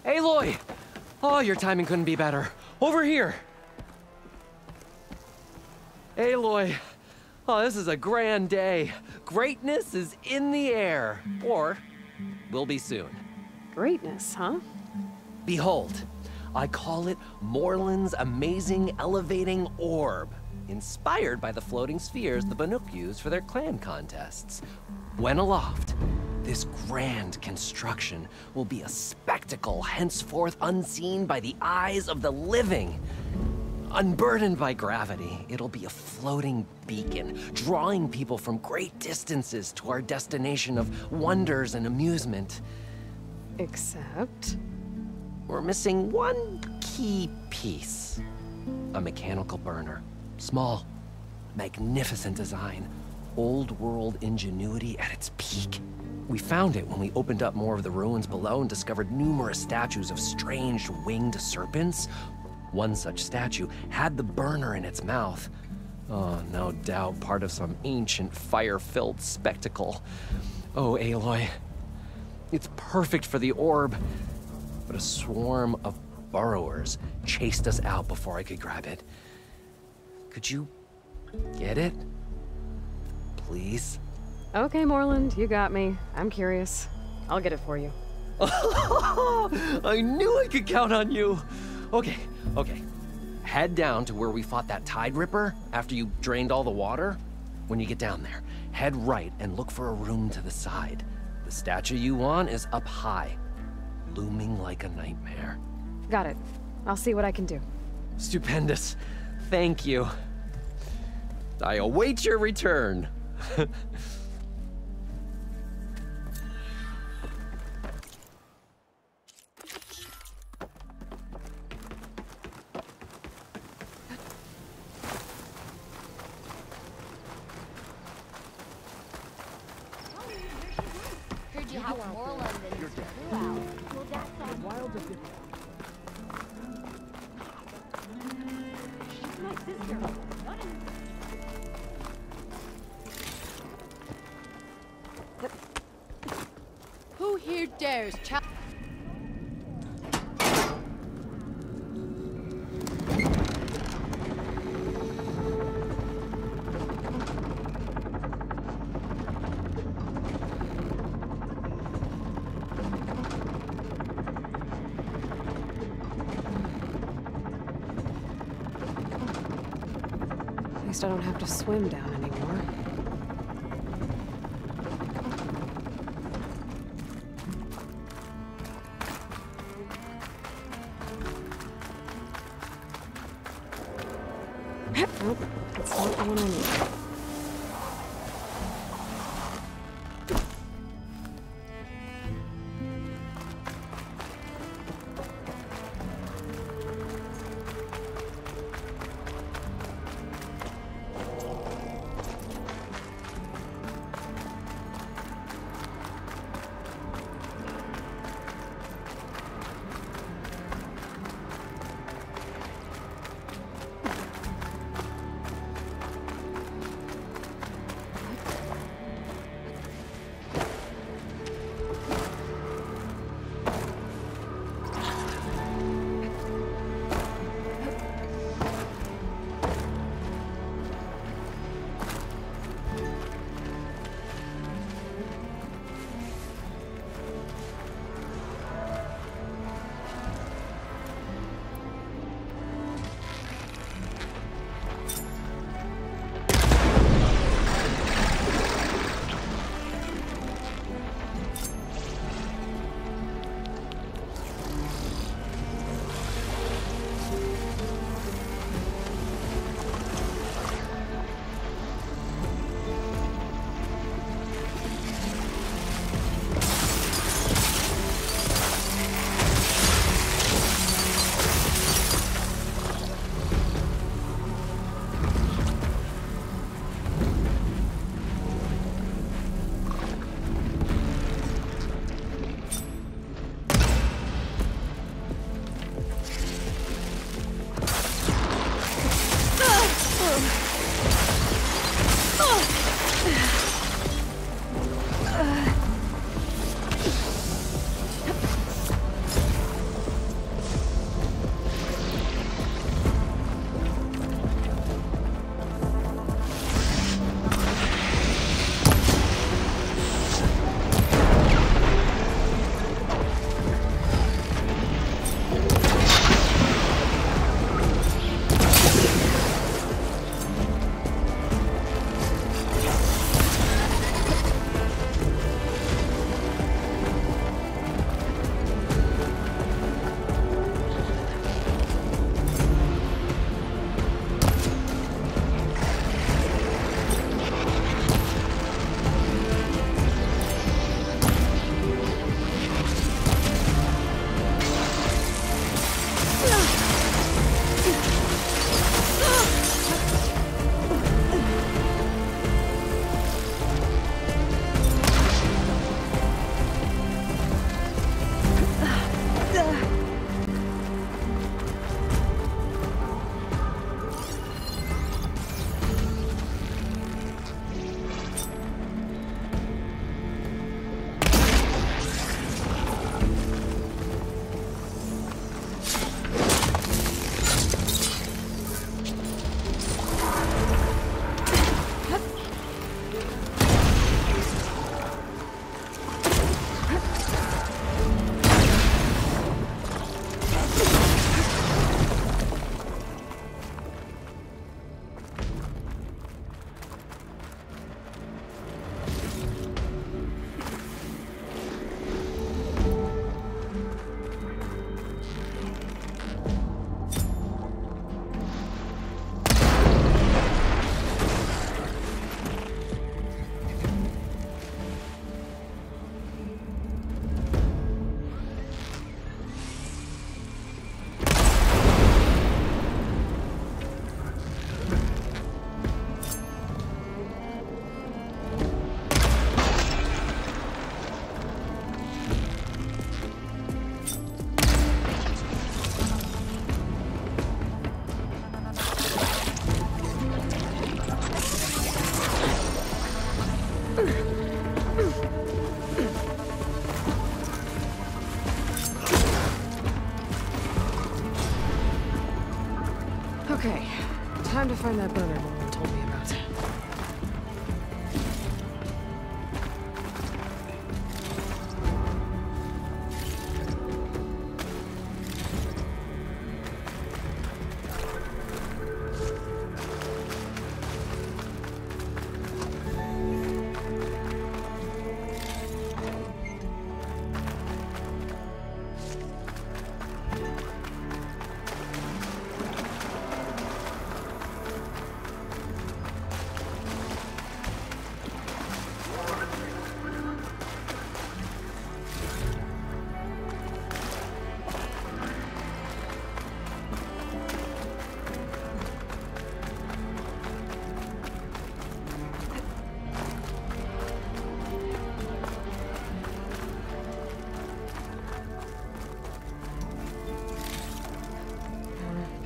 Aloy! Oh, your timing couldn't be better. Over here! Aloy! Oh, this is a grand day. Greatness is in the air. Or, will be soon. Greatness, huh? Behold, I call it Morland's amazing elevating orb, inspired by the floating spheres the Banuk used for their clan contests. When aloft, this grand construction will be a spectacle henceforth unseen by the eyes of the living. Unburdened by gravity, it'll be a floating beacon, drawing people from great distances to our destination of wonders and amusement. Except? We're missing one key piece. A mechanical burner. Small, magnificent design. Old world ingenuity at its peak. We found it when we opened up more of the ruins below and discovered numerous statues of strange winged serpents. One such statue had the burner in its mouth. Oh, no doubt part of some ancient fire-filled spectacle. Oh, Aloy. It's perfect for the orb. But a swarm of burrowers chased us out before I could grab it. Could you get it? Please? Okay, Morland, you got me. I'm curious. I'll get it for you. I knew I could count on you. Okay. Head down to where we fought that Tide Ripper after you drained all the water. When you get down there, head right and look for a room to the side. The statue you want is up high, looming like a nightmare. Got it. I'll see what I can do. Stupendous. Thank you. I await your return. Heard you helped Morland and his crew out. Well, that's all. Wild of it. She's my sister. Not in... Who here dares challenge? At least I don't have to swim down anymore. Nope, that's not the one I need. Okay, time to find that burner Nolan told me about.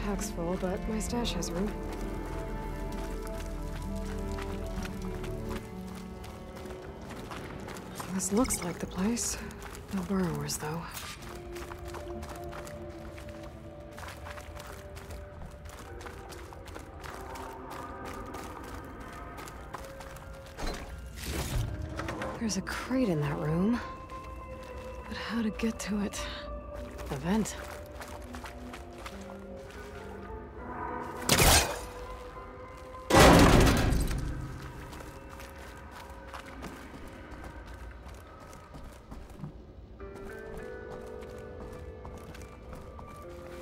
Pack's full, but my stash has room. This looks like the place. No burrowers, though. There's a crate in that room. But how to get to it? A vent.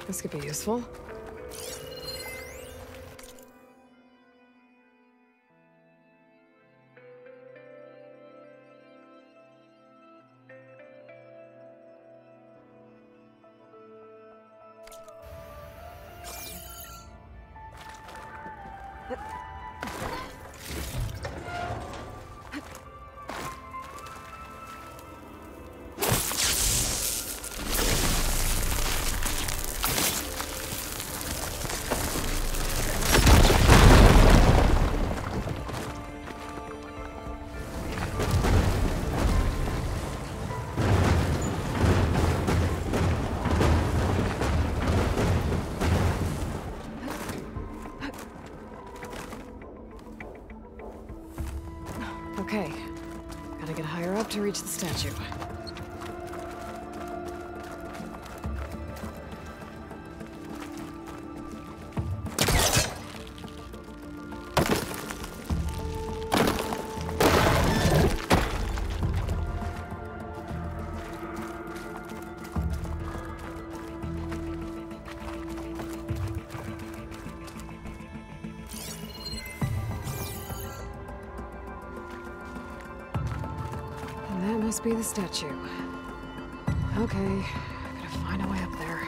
This could be useful. Okay, gotta get higher up to reach the statue. That must be the statue. Okay, gotta find a way up there.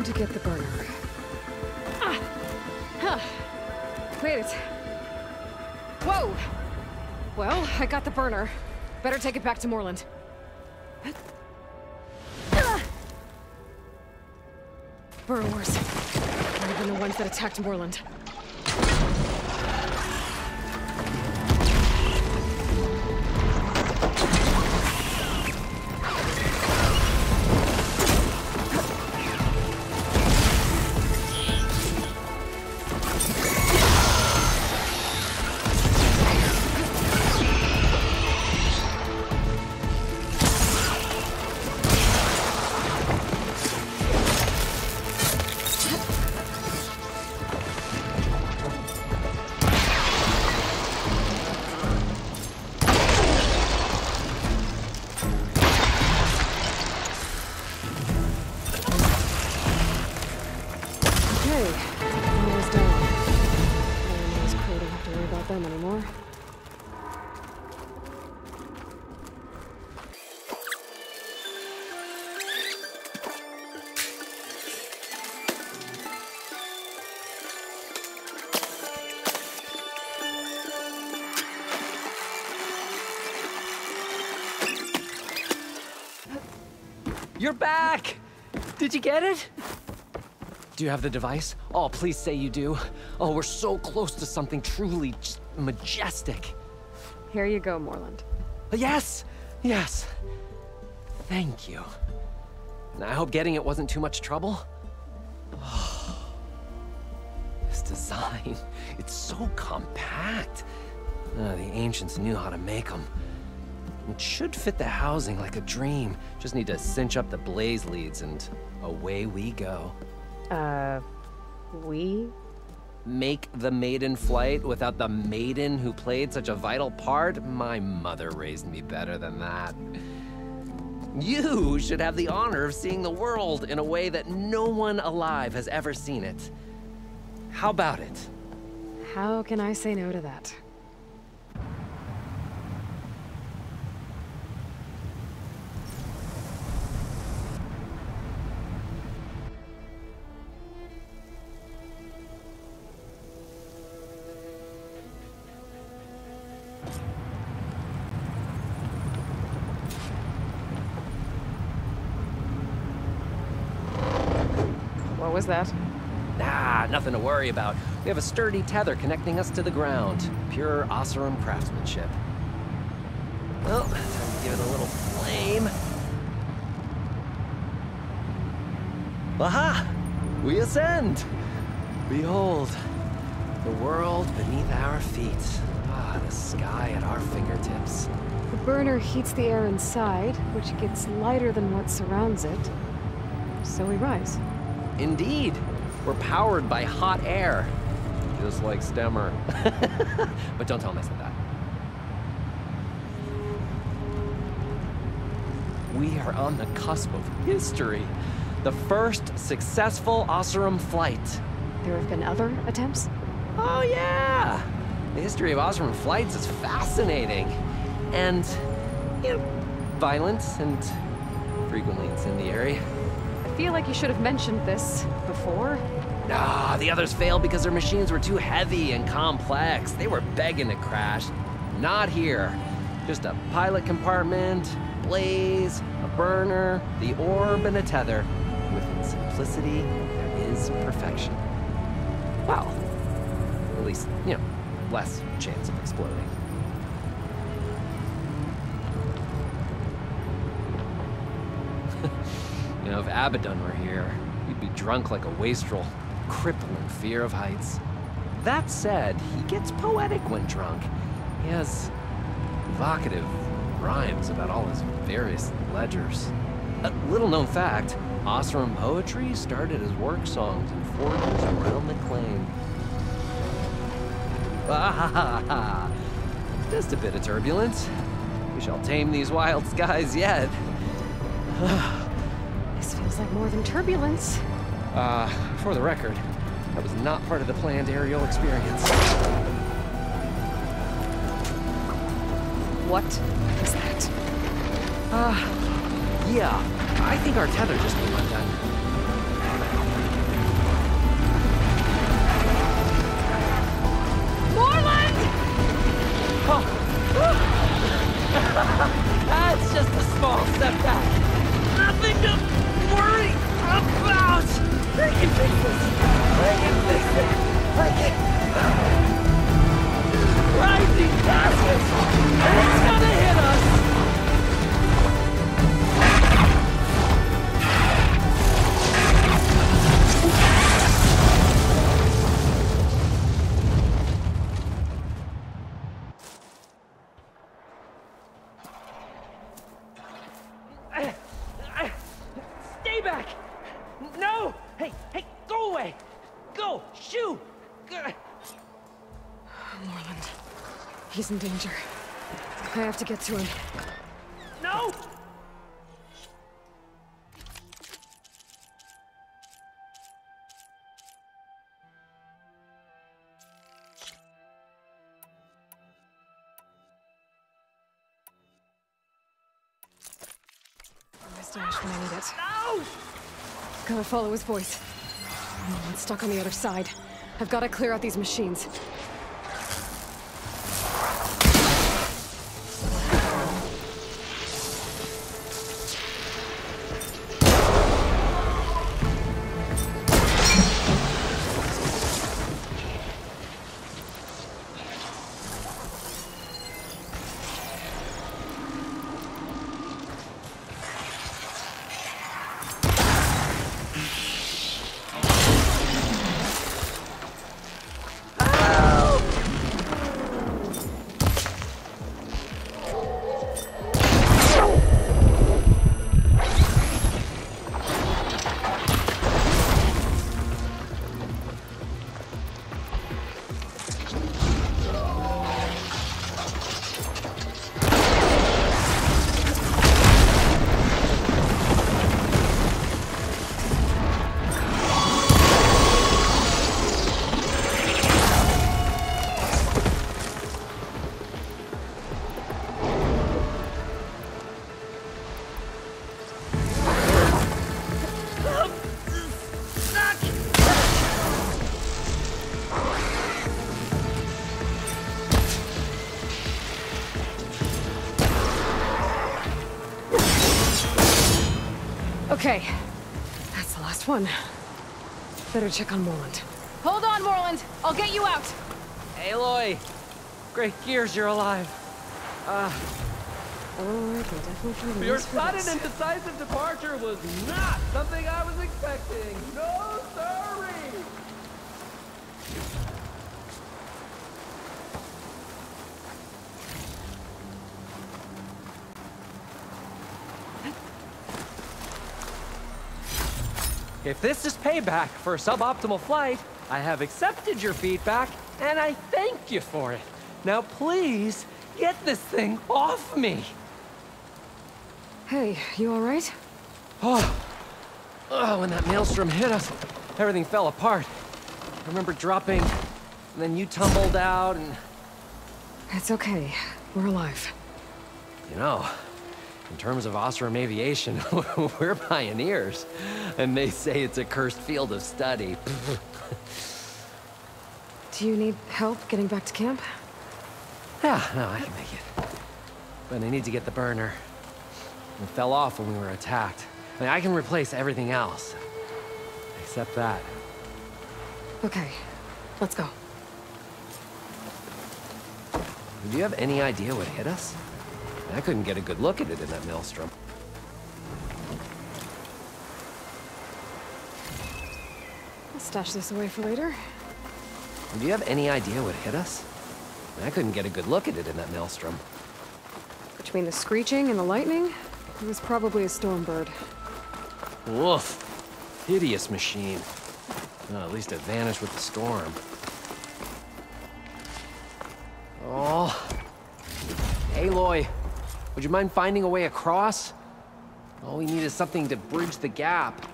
Time to get the burner. Ah! Huh. Wait. Whoa! Well, I got the burner. Better take it back to Moreland. Burrowers. Might have been the ones that attacked Moreland. You're back! Did you get it? Do you have the device? Oh, please say you do. Oh, we're so close to something truly just majestic. Here you go, Moreland. Yes! Yes! Thank you. I hope getting it wasn't too much trouble. Oh, this design, it's so compact. The ancients knew how to make them. It should fit the housing like a dream. Just need to cinch up the blaze leads and away we go. We? Make the maiden flight without the maiden who played such a vital part? My mother raised me better than that. You should have the honor of seeing the world in a way that no one alive has ever seen it. How about it? How can I say no to that? What was that? Ah, nothing to worry about. We have a sturdy tether connecting us to the ground. Pure Oseram craftsmanship. Well, time to give it a little flame. Aha! We ascend! Behold, the world beneath our feet. Ah, the sky at our fingertips. The burner heats the air inside, which gets lighter than what surrounds it. So we rise. Indeed. We're powered by hot air. Just like Stemmer. But don't tell him I said that. We are on the cusp of history. The first successful Oseram flight. There have been other attempts? Oh yeah! The history of Oseram flights is fascinating. And, you know, violent and frequently incendiary. I feel like you should have mentioned this before. Nah, the others failed because their machines were too heavy and complex. They were begging to crash. Not here. Just a pilot compartment, blaze, a burner, the orb, and a tether. Within simplicity, there is perfection. Well, at least, you know, less chance of exploding. You know, if Abaddon were here, he'd be drunk like a wastrel, crippling fear of heights. That said, he gets poetic when drunk. He has evocative rhymes about all his various ledgers. A little-known fact, Oseram poetry started as work songs in forges around the claim. Ah, just a bit of turbulence. We shall tame these wild skies yet. This feels like more than turbulence. For the record, that was not part of the planned aerial experience. What is that? Yeah, I think our tether just came undone. He's in danger. I have to get to him. No! Mr. Ash when I need it. No! Gotta follow his voice. I'm stuck on the other side. I've gotta clear out these machines. Okay, that's the last one. Better check on Morland. Hold on, Morland! I'll get you out! Aloy! Great gears, you're alive. Oh, I can definitely try to Your use for sudden this. and decisive departure was not something I was expecting. No, sorry. If this is payback for a suboptimal flight, I have accepted your feedback, and I thank you for it. Now please, get this thing off me! Hey, you alright? When that maelstrom hit us, everything fell apart. I remember dropping, and then you tumbled out, and... It's okay. We're alive. You know, in terms of Osram aviation, we're pioneers. And they say it's a cursed field of study. Do you need help getting back to camp? Yeah, no, I can make it. But I need to get the burner. It fell off when we were attacked. I mean, I can replace everything else. Except that. Okay, let's go. Do you have any idea what hit us? I couldn't get a good look at it in that maelstrom. I'll stash this away for later. Do you have any idea what hit us? I couldn't get a good look at it in that maelstrom. Between the screeching and the lightning, it was probably a storm bird. Woof. Hideous machine. Well, at least it vanished with the storm. Oh. Aloy, would you mind finding a way across? All we need is something to bridge the gap.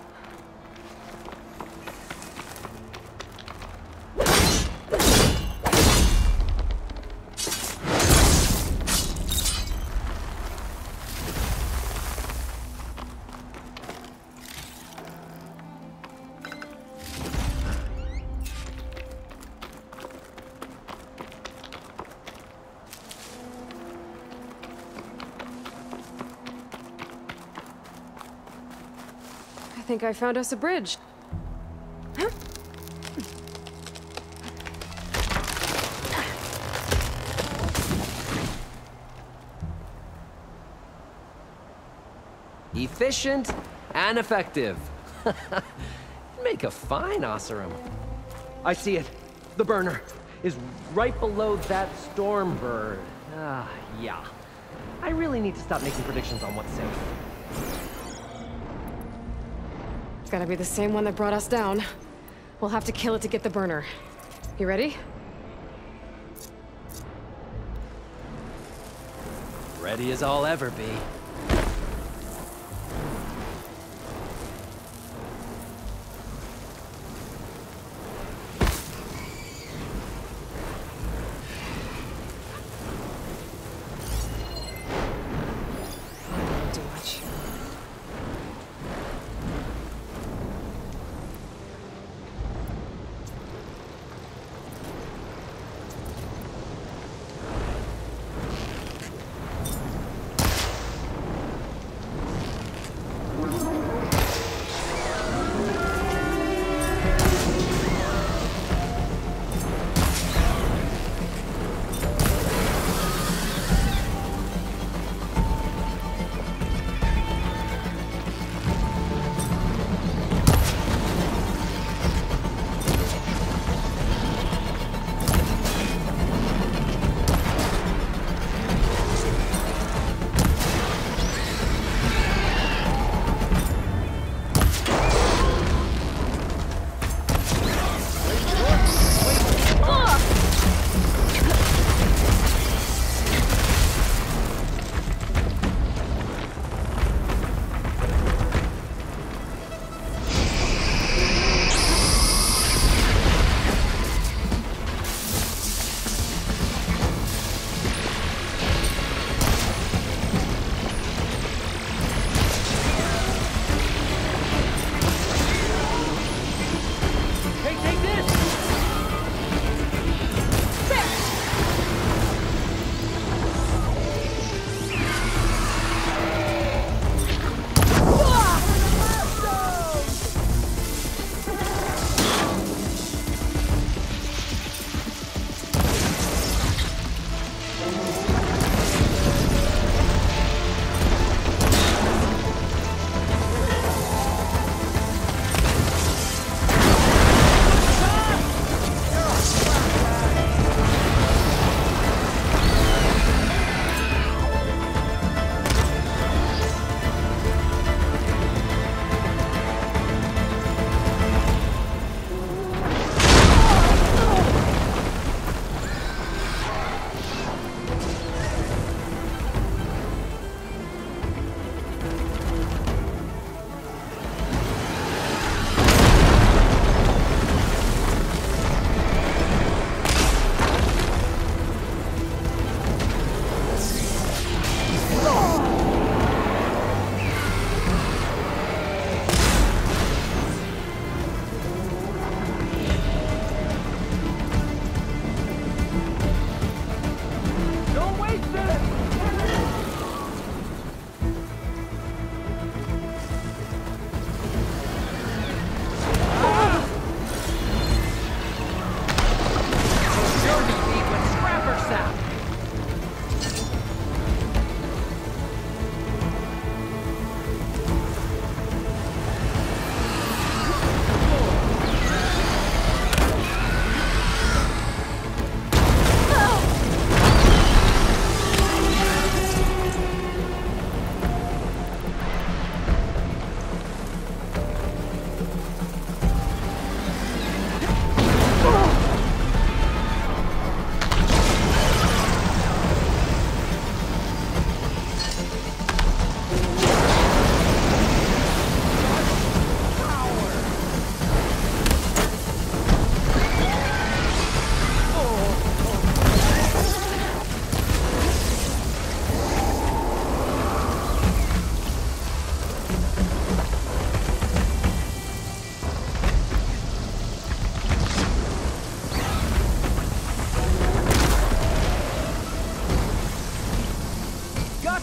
I think I found us a bridge. Huh? Efficient and effective. Make a fine Osram. I see it. The burner is right below that storm bird. Yeah. I really need to stop making predictions on what's safe. It's gotta be the same one that brought us down. We'll have to kill it to get the burner. You ready? Ready as I'll ever be. Too much.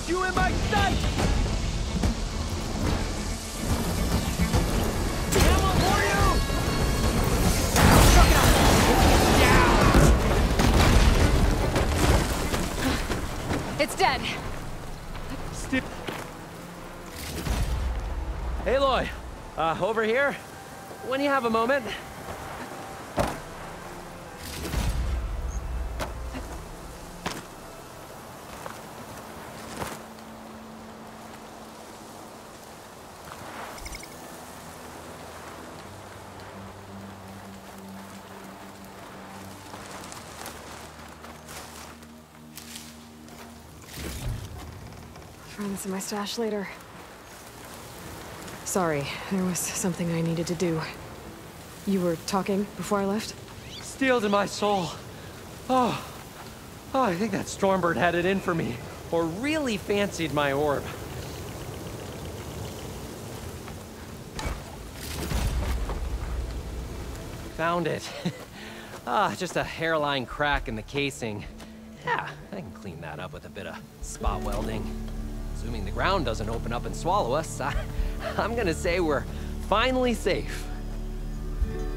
You in my sight! Ammo for you! It's dead. Hey, Aloy. Over here? When you have a moment. Find this in my stash later. Sorry, there was something I needed to do. You were talking before I left? Steel to my soul. Oh, I think that Stormbird had it in for me, or really fancied my orb. Found it. Just a hairline crack in the casing. Yeah, I can clean that up with a bit of spot welding. Assuming the ground doesn't open up and swallow us, I'm gonna say we're finally safe.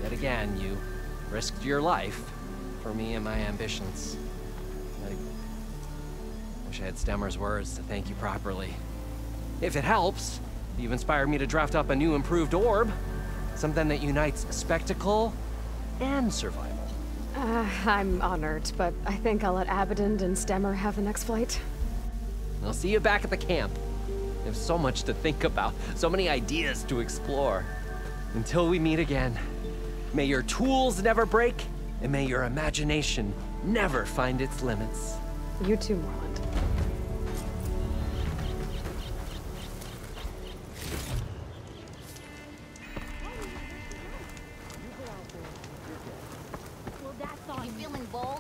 Yet again, you risked your life for me and my ambitions. I wish I had Stemmer's words to thank you properly. If it helps, you've inspired me to draft up a new improved orb. Something that unites spectacle and survival. I'm honored, but I think I'll let Abaddon and Stemmer have the next flight. I'll see you back at the camp. There's so much to think about, so many ideas to explore. Until we meet again, may your tools never break, and may your imagination never find its limits. You too, Morland.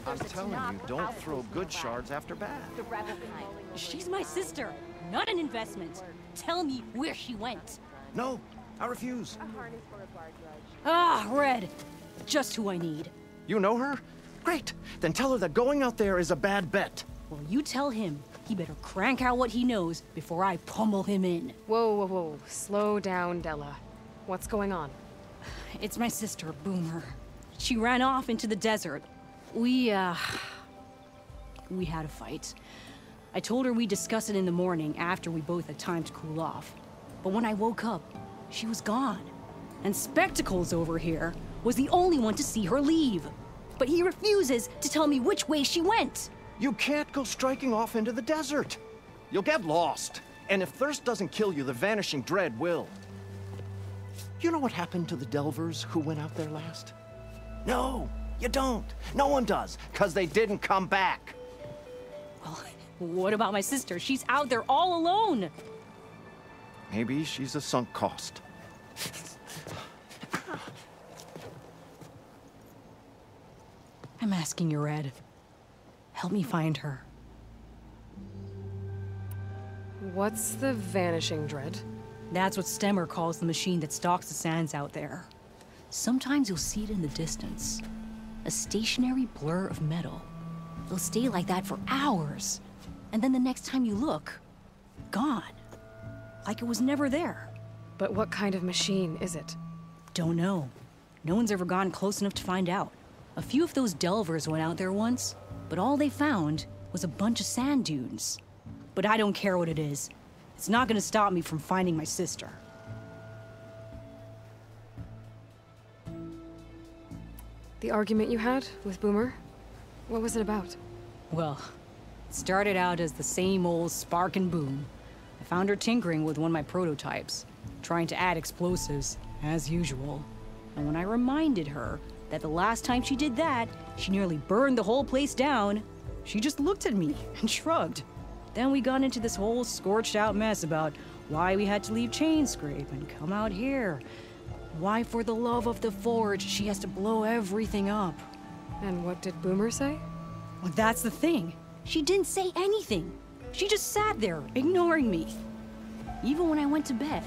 I'm telling you, don't throw good shards after bad. The rebel kind. She's my sister, not an investment. Tell me where she went. No, I refuse. Ah, Red. Just who I need. You know her? Great. Then tell her that going out there is a bad bet. Well, you tell him he better crank out what he knows before I pummel him in. Whoa, whoa, whoa. Slow down, Della. What's going on? It's my sister, Boomer. She ran off into the desert. We had a fight. I told her we'd discuss it in the morning after we both had time to cool off. But when I woke up, she was gone. And Spectacles over here was the only one to see her leave. But he refuses to tell me which way she went. You can't go striking off into the desert. You'll get lost. And if thirst doesn't kill you, the vanishing dread will. You know what happened to the Delvers who went out there last? No, you don't. No one does, because they didn't come back. Well, what about my sister? She's out there all alone. Maybe she's a sunk cost. I'm asking you, Red. Help me find her. What's the Vanishing Dread? That's what Stemmer calls the machine that stalks the sands out there. Sometimes you'll see it in the distance. A stationary blur of metal. It'll stay like that for hours. And then the next time you look, gone. Like it was never there. But what kind of machine is it? Don't know. No one's ever gone close enough to find out. A few of those delvers went out there once, but all they found was a bunch of sand dunes. But I don't care what it is. It's not gonna stop me from finding my sister. The argument you had with Boomer? What was it about? Well, it started out as the same old spark and boom. I found her tinkering with one of my prototypes, trying to add explosives, as usual. And when I reminded her that the last time she did that, she nearly burned the whole place down, she just looked at me and shrugged. Then we got into this whole scorched out mess about why we had to leave Chainscrape and come out here. Why, for the love of the Forge, she has to blow everything up. And what did Boomer say? Well, that's the thing. She didn't say anything. She just sat there, ignoring me. Even when I went to bed,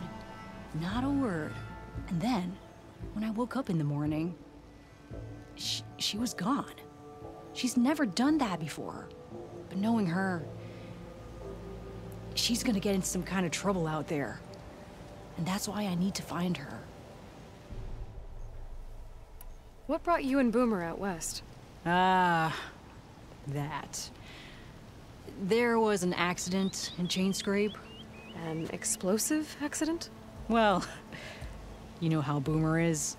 not a word. And then, when I woke up in the morning, she was gone. She's never done that before. But knowing her, she's gonna get into some kind of trouble out there. And that's why I need to find her. What brought you and Boomer out west? That. There was an accident in Chainscrape. An explosive accident? Well, you know how Boomer is.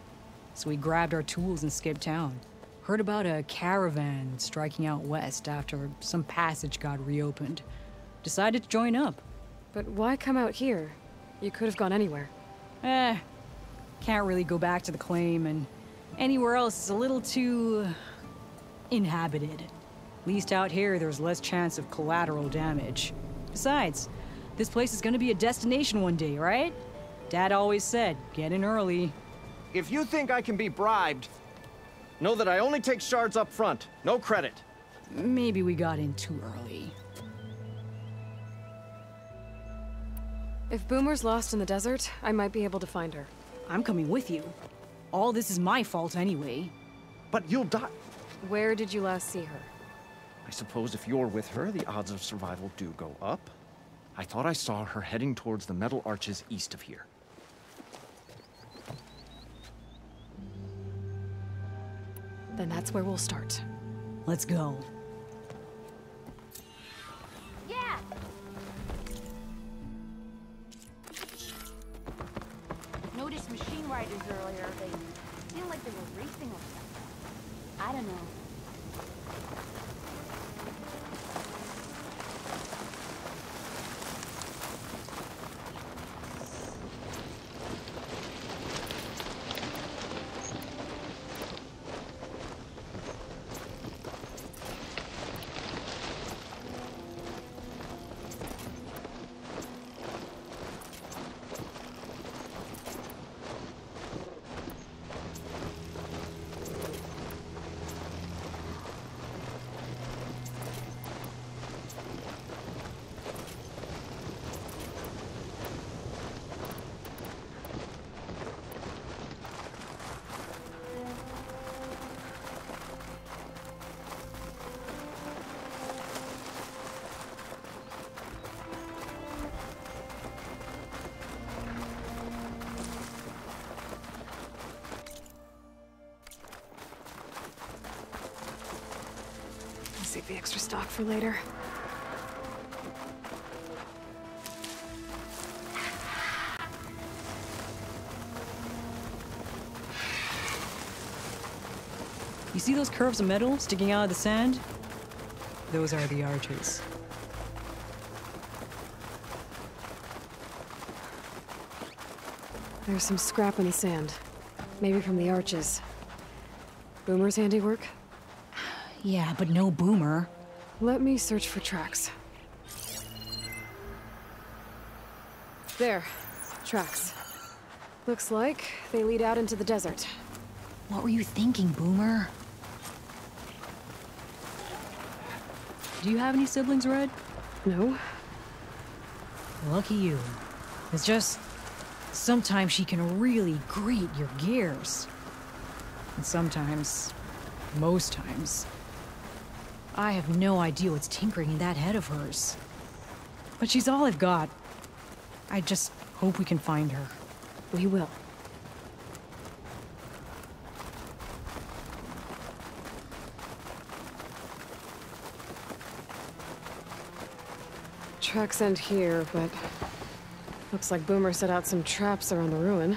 So we grabbed our tools and skipped town. Heard about a caravan striking out west after some passage got reopened. Decided to join up. But why come out here? You could have gone anywhere. Can't really go back to the claim, and anywhere else is a little too inhabited. At least out here, there's less chance of collateral damage. Besides, This place is gonna be a destination one day, right? Dad always said, get in early. If you think I can be bribed, know that I only take shards up front, no credit. Maybe we got in too early. If Boomer's lost in the desert, I might be able to find her. I'm coming with you. All this is my fault anyway. But you'll die. Where did you last see her? I suppose if you're with her, the odds of survival do go up. I thought I saw her heading towards the metal arches east of here. Then that's where we'll start. Let's go. Yeah! Noticed machine riders earlier. They feel like they were racing or something. I don't know. Save the extra stock for later. You see those curves of metal sticking out of the sand? Those are the arches. There's some scrap in the sand. Maybe from the arches. Boomer's handiwork? Yeah, but no Boomer. Let me search for tracks. There. Tracks. Looks like they lead out into the desert. What were you thinking, Boomer? Do you have any siblings, Red? No? Lucky you. It's just... sometimes she can really grate your gears. And sometimes... most times... I have no idea what's tinkering in that head of hers. But she's all I've got. I just hope we can find her. We will. Tracks end here, but looks like Boomer set out some traps around the ruin.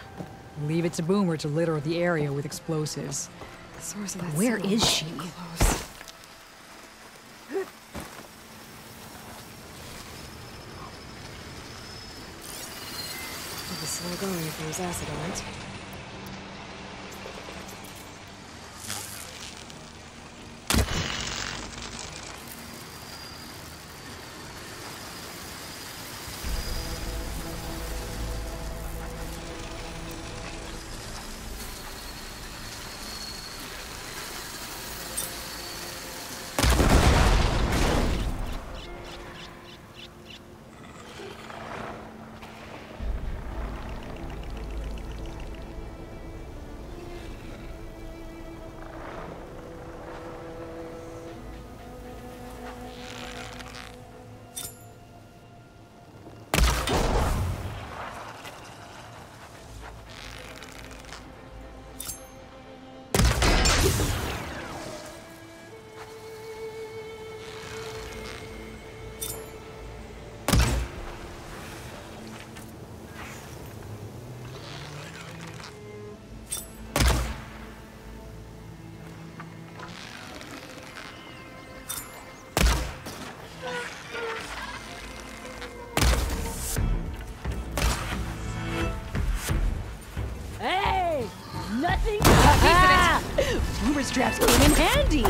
Leave it to Boomer to litter the area with explosives. The source of that Where signal is she? close. It'll be slow going if there's acid on it. Boomer straps came in handy!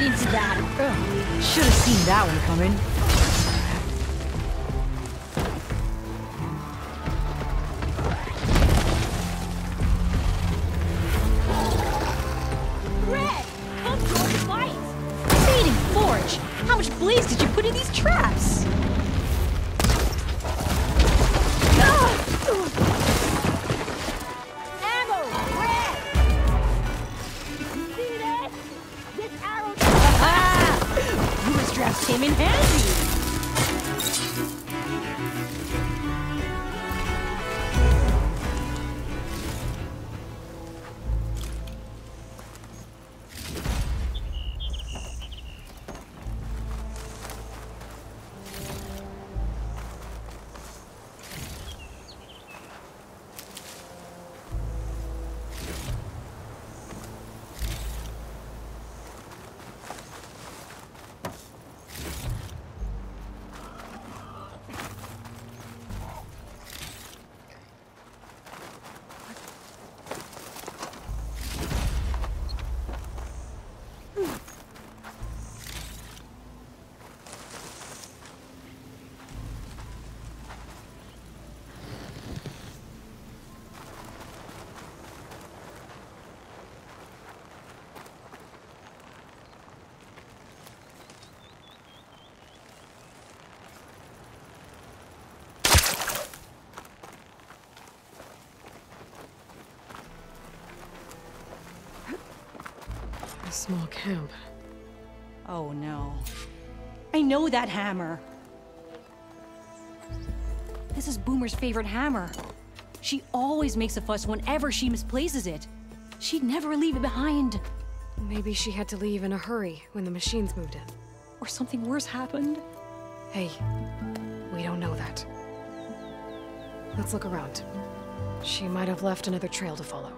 right into that. Ugh. Should have seen that one coming. Red! Come join the fight! Fading Forge! How much blaze did you put in these traps? Ammo! Red! See this? This arrow... Boomer straps came in handy! A small camp. Oh no. I know that hammer. This is Boomer's favorite hammer. She always makes a fuss whenever she misplaces it. She'd never leave it behind. Maybe she had to leave in a hurry when the machines moved in. Or something worse happened. Hey, we don't know that. Let's look around. She might have left another trail to follow.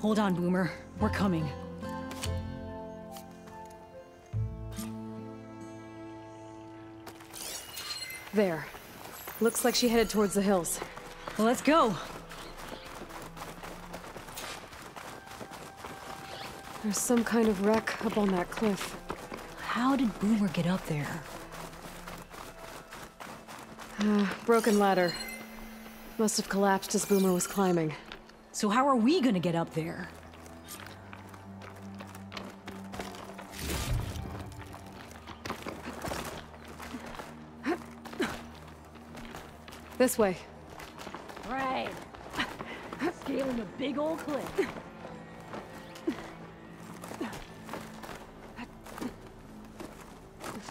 Hold on, Boomer. We're coming. There. Looks like she headed towards the hills. Well, let's go. There's some kind of wreck up on that cliff. How did Boomer get up there? Broken ladder. Must have collapsed as Boomer was climbing. So how are we gonna get up there? This way. Right. Scaling a big old cliff.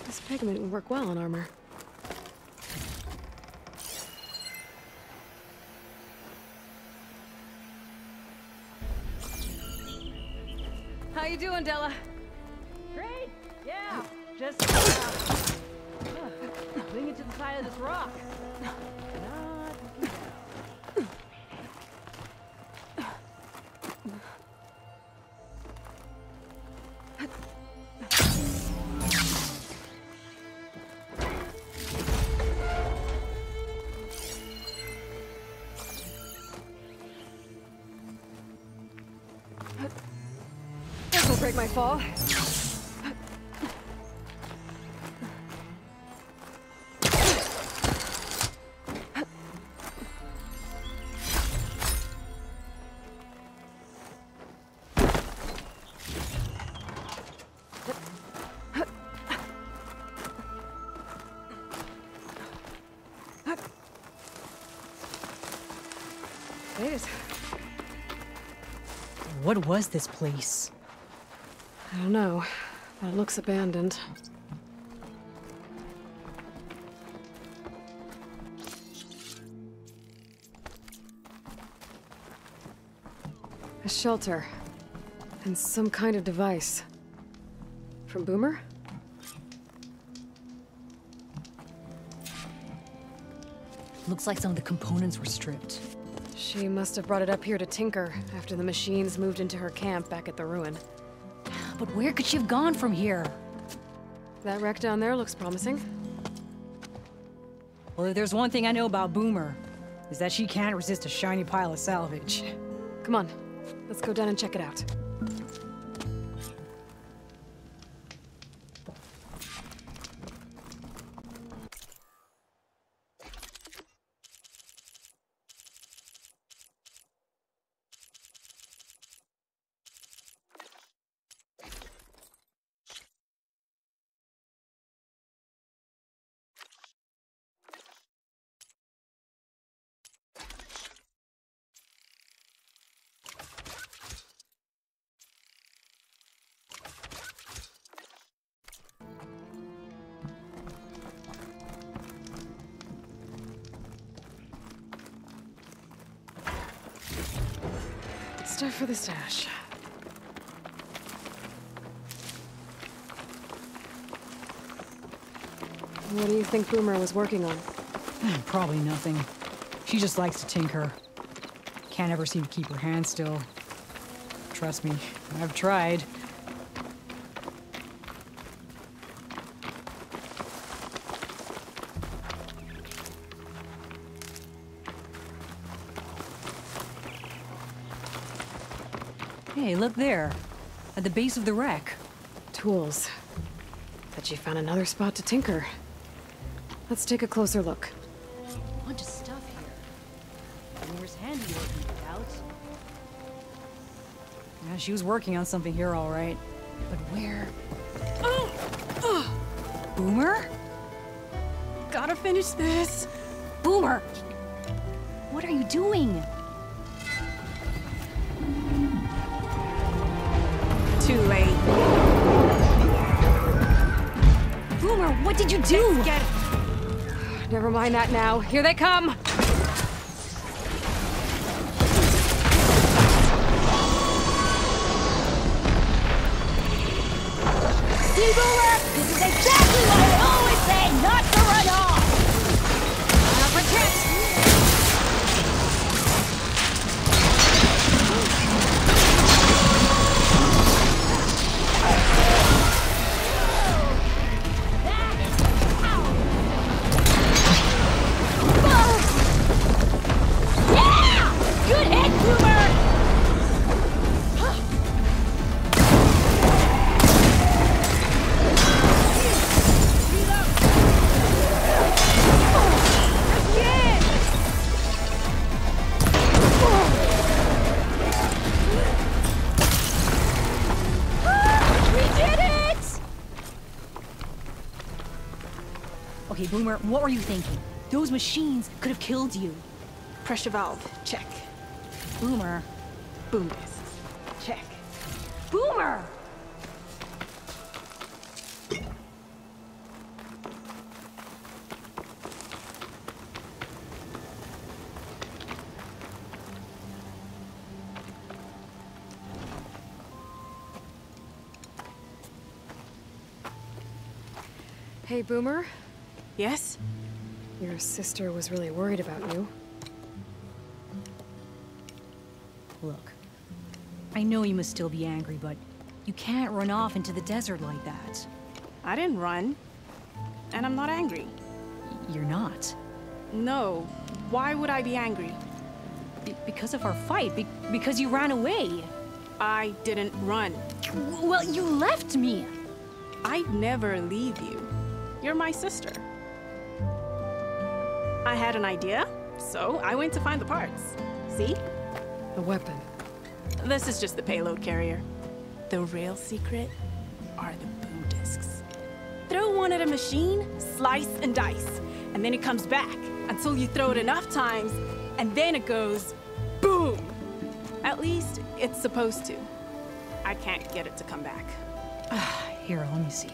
This pigment would work well on armor. How you doing, Della? Great. Yeah. Just bring it to the side of this rock. This will break my fall. Wait. What was this place? I don't know, but it looks abandoned. A shelter. And some kind of device. From Boomer? Looks like some of the components were stripped. She must have brought it up here to tinker after the machines moved into her camp back at the ruin. But where could she have gone from here? That wreck down there looks promising. Well, if there's one thing I know about Boomer, is that she can't resist a shiny pile of salvage. Come on, let's go down and check it out. stuff for the stash. What do you think Boomer was working on? Probably nothing. She just likes to tinker. Can't ever seem to keep her hands still. Trust me, I've tried. Hey, look there. At the base of the wreck. Tools. Bet you found another spot to tinker. Let's take a closer look. Bunch of stuff here. Boomer's handiwork, no doubt. Yeah, she was working on something here, all right. But where? Boomer? Gotta finish this. Boomer! What are you doing? Too late. Boomer, what did you do? Get... Never mind that now. Here they come! See, Boomer? This is exactly what I always say not to run off! Now protect! Good hit, Boomer! Okay, Boomer, what were you thinking? Those machines could have killed you. Pressure valve. Check. Boomer. Boom discs. Check. Boomer! Hey, Boomer. Yes? Your sister was really worried about you. Look, I know you must still be angry, but you can't run off into the desert like that. I didn't run. And I'm not angry. You're not. No. Why would I be angry? Because of our fight, because you ran away. I didn't run. Well, you left me. I'd never leave you. You're my sister. I had an idea, so I went to find the parts. See? The weapon. This is just the payload carrier. The real secret are the boom discs. Throw one at a machine, slice and dice, and then it comes back until you throw it enough times, and then it goes boom. At least it's supposed to. I can't get it to come back. Here, let me see.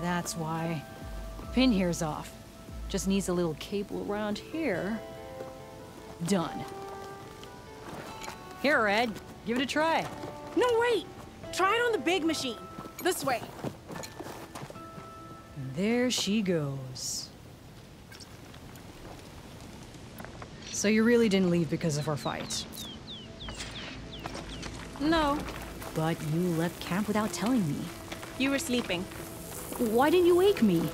That's why. Pin here's off. Just needs a little cable around here. Done. Here, Red. Give it a try. No, wait! Try it on the big machine. This way. There she goes. So you really didn't leave because of our fight? No. But you left camp without telling me. You were sleeping. Why didn't you wake me?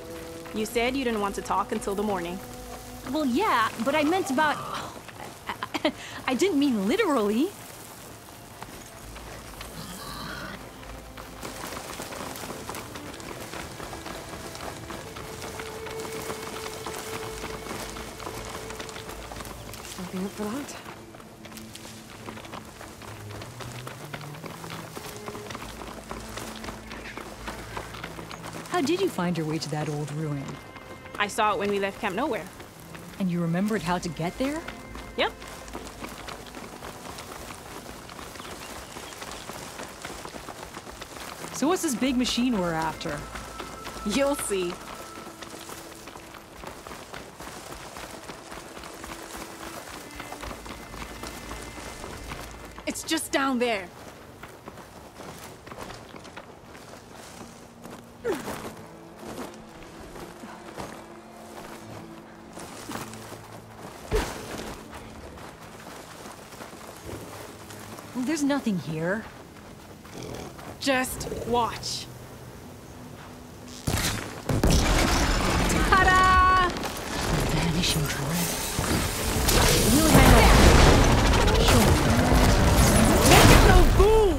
You said you didn't want to talk until the morning. Well, yeah, but I meant about... I didn't mean literally. Something up for that? How did you find your way to that old ruin? I saw it when we left Camp Nowhere. And you remembered how to get there? Yep. So what's this big machine we're after? You'll see. just down there. There's nothing here. Just watch. Vanishing dread. You hang on. Show me. Make it go boom!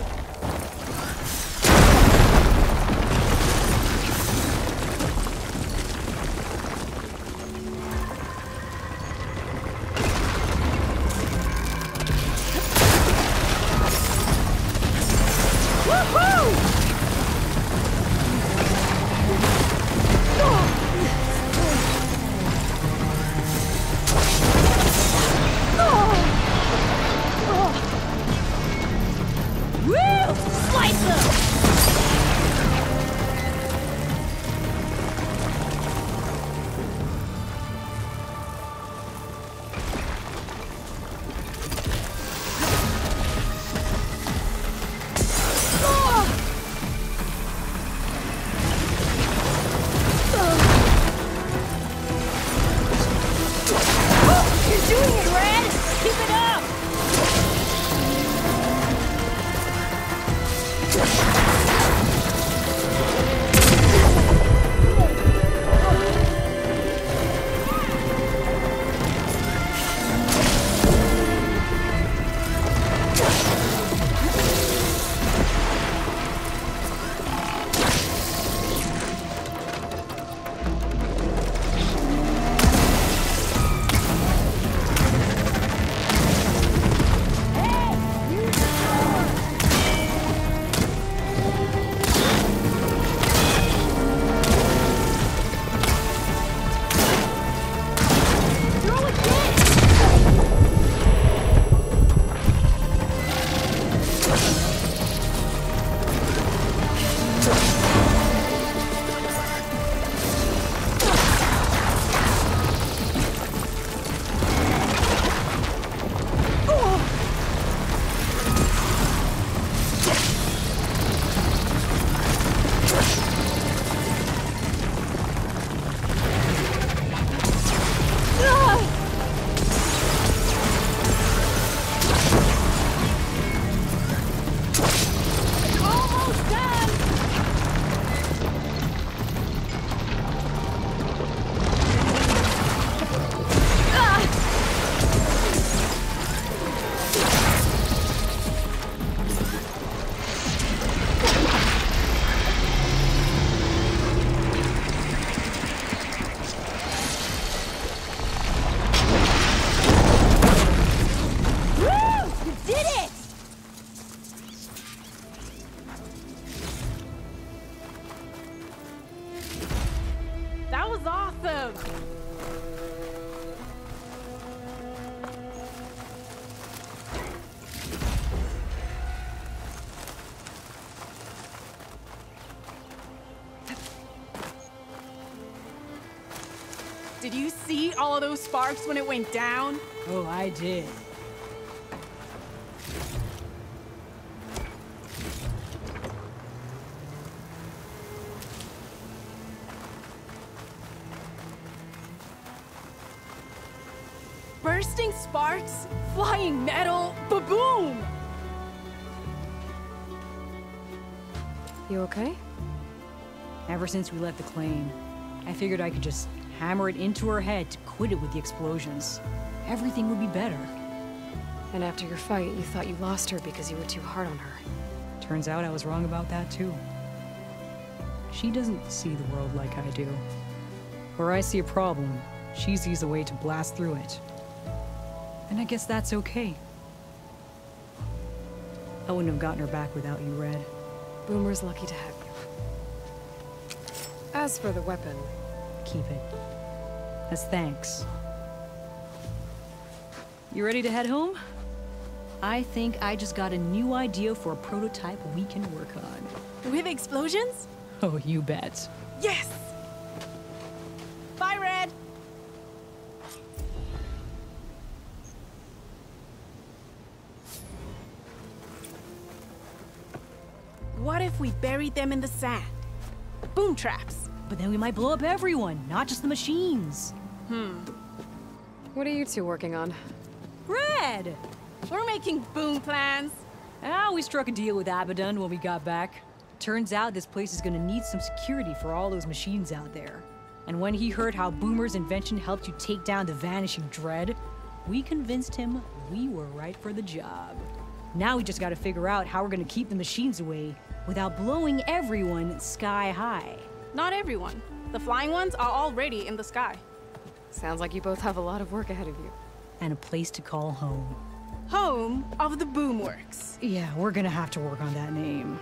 Did you see all of those sparks when it went down? Oh, I did. Bursting sparks, flying metal, ba-boom! You okay? Ever since we left the claim, I figured I could just hammer it into her head to quit it with the explosions. Everything would be better. And after your fight, you thought you lost her because you were too hard on her. Turns out I was wrong about that too. She doesn't see the world like I do. Where I see a problem, she sees a way to blast through it. And I guess that's okay. I wouldn't have gotten her back without you, Red. Boomer's lucky to have you. As for the weapon... Keep it. As thanks. You ready to head home? I think I just got a new idea for a prototype we can work on. With explosions? Oh, you bet. Yes! Bye, Red! What if we buried them in the sand? Boom traps. But then we might blow up everyone, not just the machines. What are you two working on? Red! We're making boom plans. We struck a deal with Abaddon when we got back. Turns out this place is gonna need some security for all those machines out there. And when he heard how Boomer's invention helped you take down the Vanishing Dread, we convinced him we were right for the job. Now we just gotta figure out how we're gonna keep the machines away without blowing everyone sky high. Not everyone. The flying ones are already in the sky. Sounds like you both have a lot of work ahead of you. And a place to call home. Home of the Boomworks. Yeah, we're gonna have to work on that name.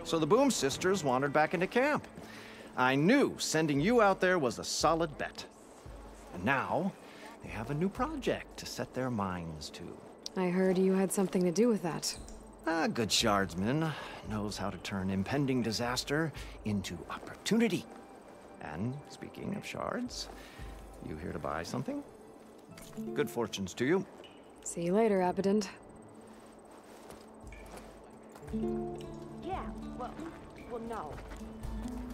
So the Boom Sisters wandered back into camp. I knew sending you out there was a solid bet. And now, they have a new project to set their minds to. I heard you had something to do with that. A good shardsman knows how to turn impending disaster into opportunity. And speaking of shards, you here to buy something? Good fortunes to you. See you later, Abaddon. Yeah, well, no.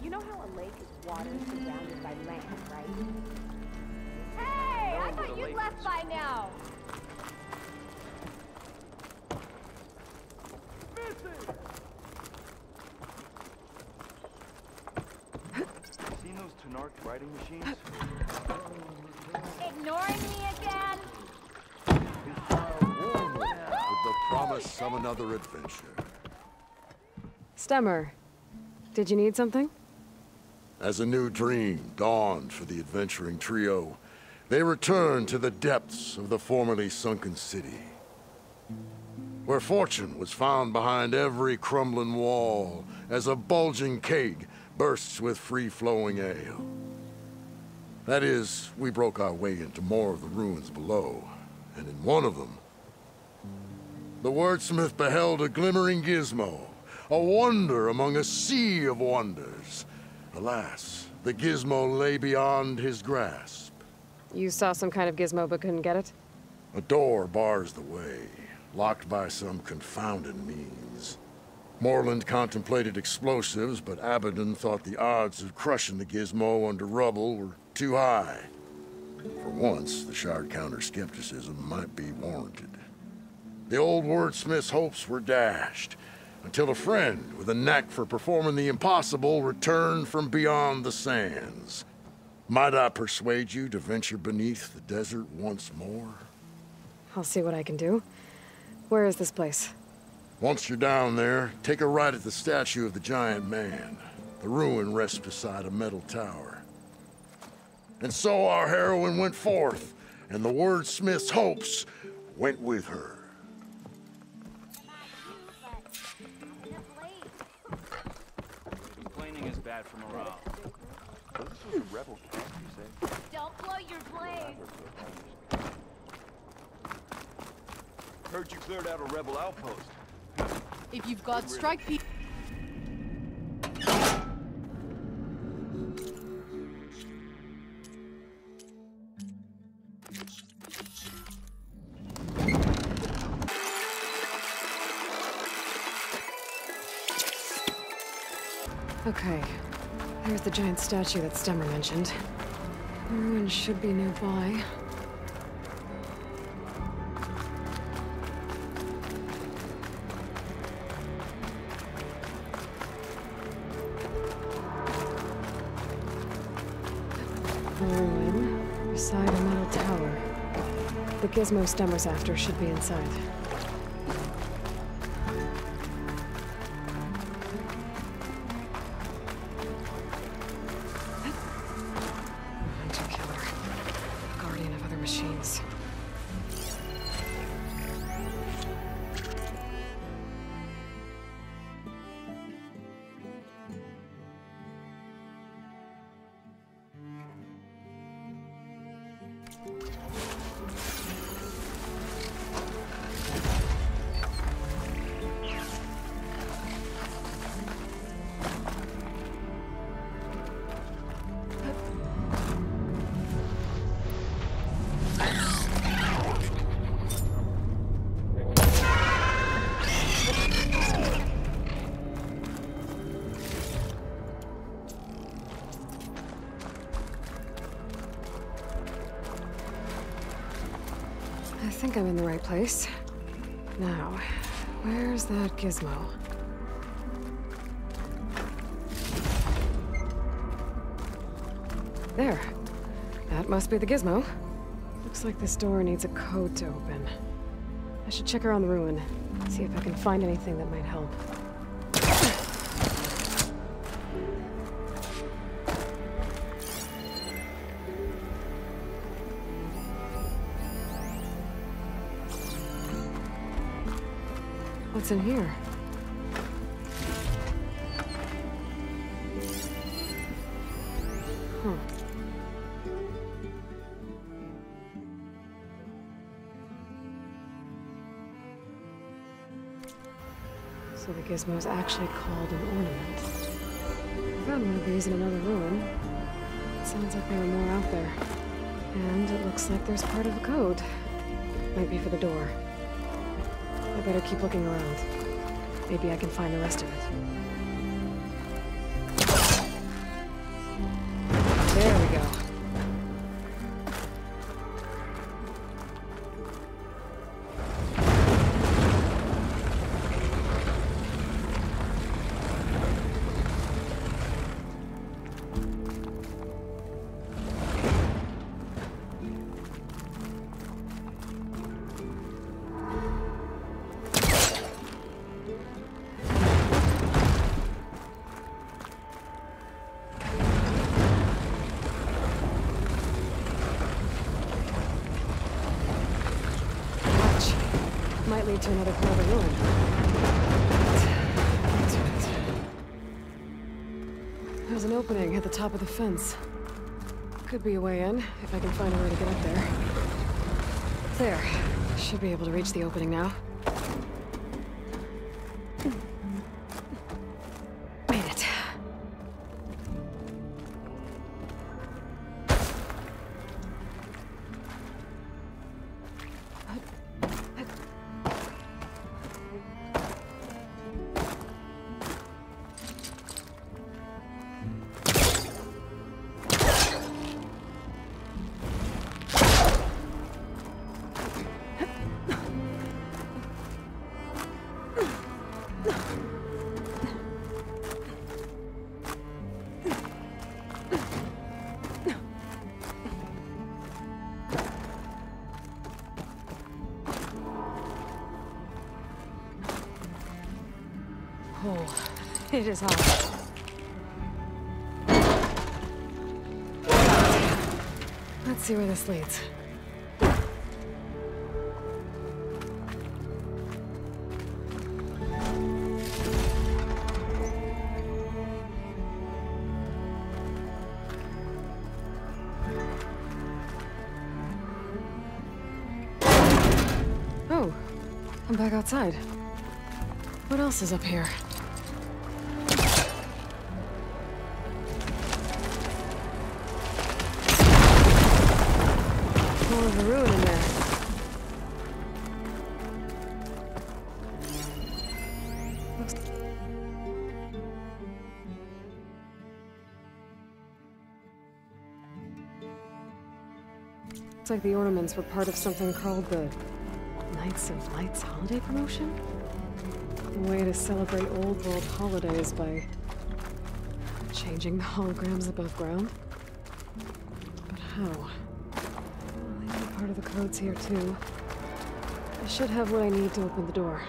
You know how a lake is water surrounded by land, right? Hey, I thought you'd left by now. Seen those Tenarch riding machines? Ignoring me again? With the promise of another adventure. Stemmer, did you need something? As a new dream dawned for the adventuring trio, they returned to the depths of the formerly sunken city, where fortune was found behind every crumbling wall as a bulging keg bursts with free-flowing ale. That is, we broke our way into more of the ruins below, and in one of them, the wordsmith beheld a glimmering gizmo, a wonder among a sea of wonders. Alas, the gizmo lay beyond his grasp. You saw some kind of gizmo but couldn't get it? A door bars the way, locked by some confounded means. Moreland contemplated explosives, but Abaddon thought the odds of crushing the gizmo under rubble were too high. For once, the shard counter skepticism might be warranted. The old wordsmith's hopes were dashed, until a friend with a knack for performing the impossible returned from beyond the sands. Might I persuade you to venture beneath the desert once more? I'll see what I can do. Where is this place? Once you're down there, take a right at the statue of the giant man. The ruin rests beside a metal tower. And so our heroine went forth, and the wordsmith's hopes went with her. Complaining is bad for morale. So this was a rebel camp, you say? Don't blow your blaze. Heard you cleared out a rebel outpost. If you've got strike people... Okay, there's the giant statue that Stemmer mentioned. The ruin should be nearby. The ruin beside a metal tower. The gizmo Stemmer's after should be inside. think I'm in the right place. Now, where's that gizmo? There. That must be the gizmo. Looks like this door needs a code to open. I should check around the ruin, see if I can find anything that might help. What's in here? Huh. So the gizmo is actually called an ornament. I found one of these in another ruin. It sounds like there are more out there. And it looks like there's part of a code. Might be for the door. I better keep looking around. Maybe I can find the rest of it. There we go. Might lead to another part of the ruin. There's an opening at the top of the fence. Could be a way in, if I can find a way to get up there. There. Should be able to reach the opening now. Made it. Oh, it is hot. Let's see where this leads. Oh, I'm back outside. What else is up here? More of a ruin in there. Looks like the ornaments were part of something called the Knights of Lights holiday promotion? A way to celebrate old world holidays by changing the holograms above ground. But how? Maybe part of the code's here too. I should have what I need to open the door.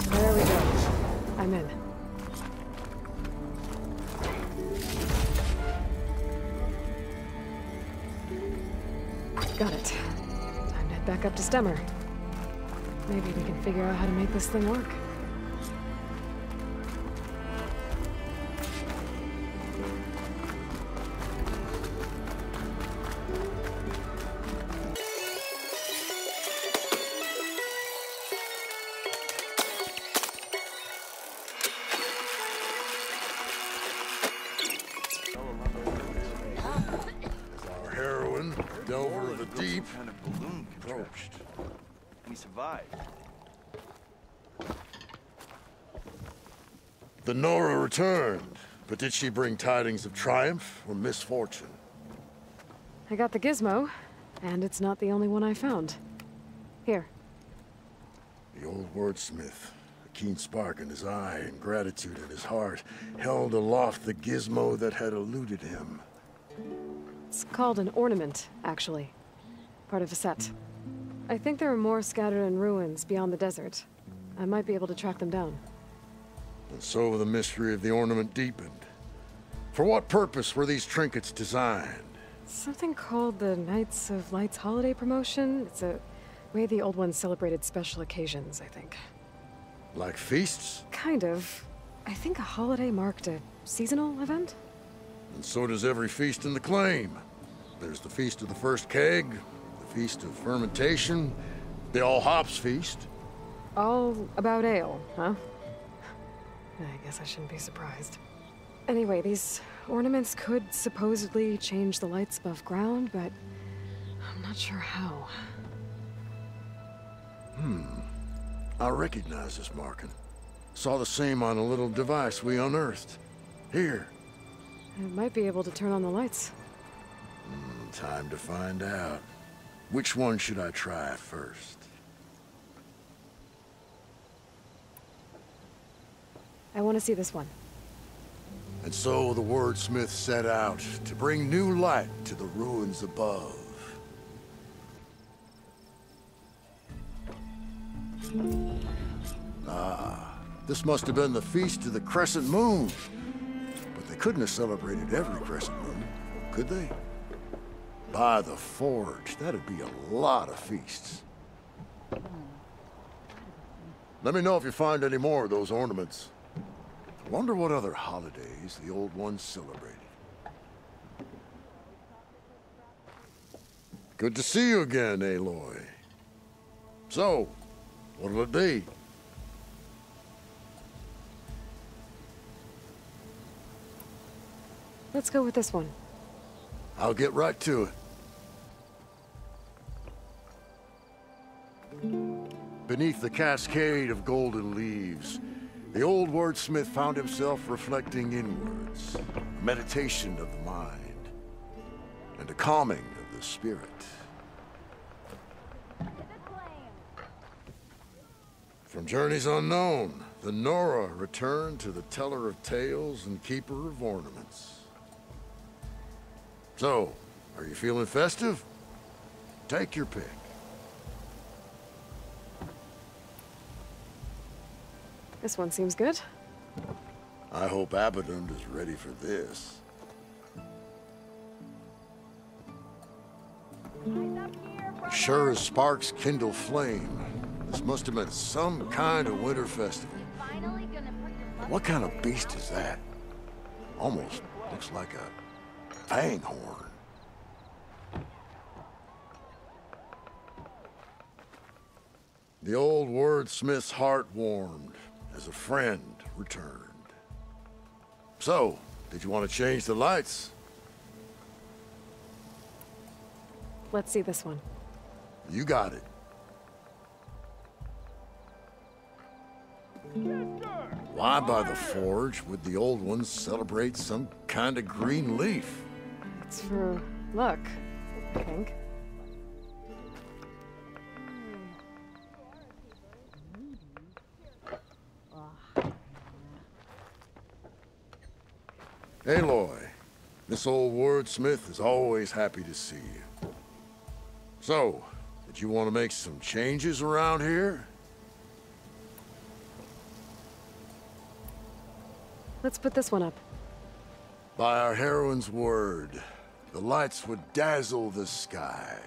There we go. I'm in. Got it. Time to head back up to Stemmer. Maybe we can figure out how to make this thing work. Delver of the Deep Kind of balloon approached. We survived. The Nora returned, but did she bring tidings of triumph or misfortune? I got the gizmo, and it's not the only one I found. Here. The old wordsmith, a keen spark in his eye and gratitude in his heart, held aloft the gizmo that had eluded him. It's called an ornament, actually. Part of a set. I think there are more scattered in ruins beyond the desert. I might be able to track them down. And so the mystery of the ornament deepened. For what purpose were these trinkets designed? Something called the Knights of Lights holiday promotion. It's a way the old ones celebrated special occasions, I think. Like feasts? Kind of. I think a holiday marked a seasonal event? And so does every feast in the claim. There's the Feast of the First Keg, the Feast of Fermentation, the All Hops Feast. All about ale, huh? I guess I shouldn't be surprised. Anyway, these ornaments could supposedly change the lights above ground, but I'm not sure how. I recognize this marking. Saw the same on a little device we unearthed. Here. It might be able to turn on the lights. Time to find out. Which one should I try first? I want to see this one. And so the wordsmith set out to bring new light to the ruins above. This must have been the Feast of the Crescent Moon. But they couldn't have celebrated every crescent moon, could they? By the Forge, that'd be a lot of feasts. Let me know if you find any more of those ornaments. I wonder what other holidays the old ones celebrated. Good to see you again, Aloy. So, what'll it be? Let's go with this one. I'll get right to it. Beneath the cascade of golden leaves, the old wordsmith found himself reflecting inwards, a meditation of the mind, and a calming of the spirit. From journeys unknown, the Nora returned to the teller of tales and keeper of ornaments. So, are you feeling festive? Take your pick. This one seems good. I hope Abaddon is ready for this. Sure as sparks kindle flame, this must have been some kind of winter festival. What kind of beast is that? Almost looks like a fang horn. The old wordsmith's heart warmed as a friend returned. So, did you want to change the lights? Let's see this one. You got it. Why by the Forge would the old ones celebrate some kind of green leaf? It's for luck, I think. Aloy, this old wordsmith is always happy to see you. So, did you want to make some changes around here? Let's put this one up. By our heroine's word, the lights would dazzle the sky.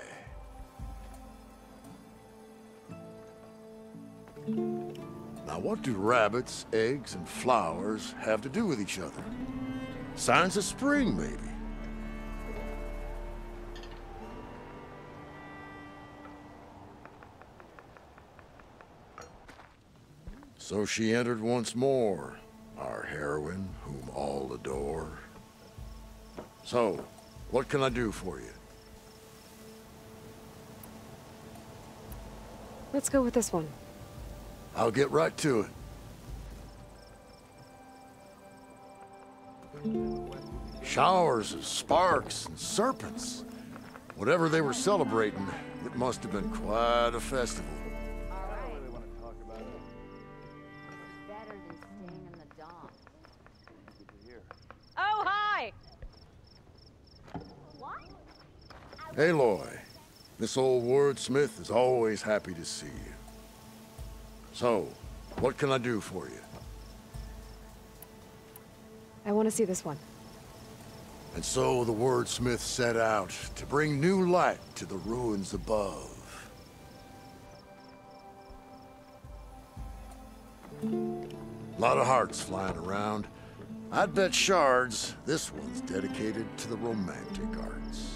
Now what do rabbits, eggs, and flowers have to do with each other? Signs of spring, maybe. So she entered once more, our heroine, whom all adore. So, what can I do for you? Let's go with this one. I'll get right to it. Showers of sparks and serpents. Whatever they were celebrating, it must have been quite a festival. Better than staying in the dark. Oh, hi! What? Aloy, this old wordsmith is always happy to see you. So, what can I do for you? I want to see this one. And so the wordsmith set out to bring new light to the ruins above. A lot of hearts flying around. I'd bet shards this one's dedicated to the romantic arts.